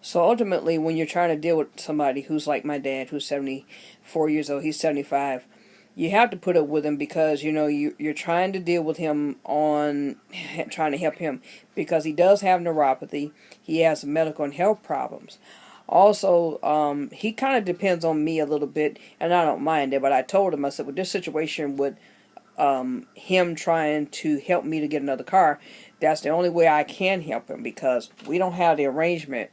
So ultimately, when you're trying to deal with somebody who's like my dad, who's 74 years old, he's 75, you have to put up with him because, you're trying to deal with him on trying to help him because he does have neuropathy. He has medical and health problems. Also, he kind of depends on me a little bit, and I don't mind it. But I told him, I said, with this situation with him trying to help me to get another car, that's the only way I can help him because we don't have the arrangement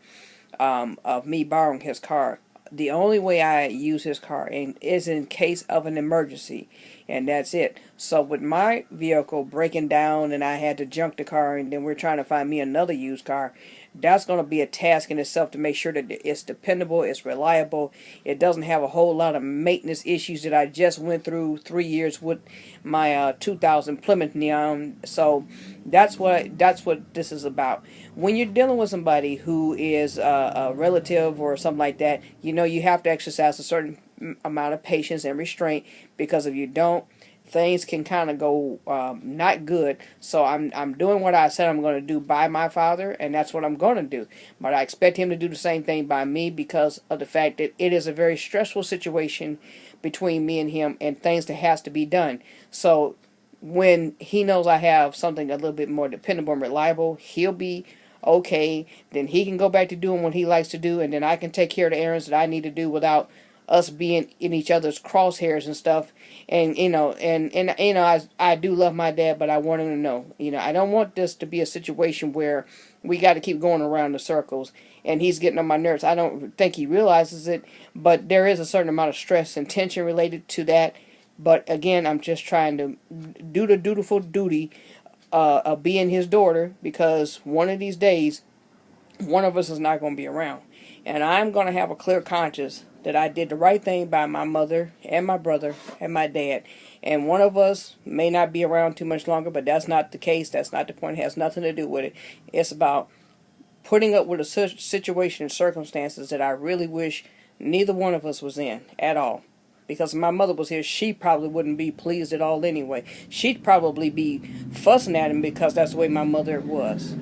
of me borrowing his car. The only way I use his car is in case of an emergency, and that's it. So with my vehicle breaking down and I had to junk the car and then we're trying to find me another used car, that's going to be a task in itself to make sure that it's dependable, it's reliable, it doesn't have a whole lot of maintenance issues that I just went through 3 years with my 2000 Plymouth Neon. So that's what this is about. When you're dealing with somebody who is a relative or something like that, you have to exercise a certain amount of patience and restraint because if you don't, things can kind of go not good. So I'm doing what I said I'm going to do by my father, and that's what I'm going to do. But I expect him to do the same thing by me because of the fact that it is a very stressful situation between me and him, and things that has to be done. So when he knows I have something a little bit more dependable and reliable, he'll be okay. Then he can go back to doing what he likes to do, and then I can take care of the errands that I need to do without us being in each other's crosshairs and stuff. And I do love my dad, but I want him to know, I don't want this to be a situation where we got to keep going around the circles and he's getting on my nerves. I don't think he realizes it, but there is a certain amount of stress and tension related to that. But again, I'm just trying to do the dutiful duty of being his daughter, because one of these days one of us is not going to be around, and I'm going to have a clear conscience that I did the right thing by my mother and my brother and my dad. And one of us may not be around too much longer, but that's not the case. That's not the point. It has nothing to do with it. It's about putting up with a situation and circumstances that I really wish neither one of us was in at all. Because if my mother was here, she probably wouldn't be pleased at all anyway. She'd probably be fussing at him because that's the way my mother was.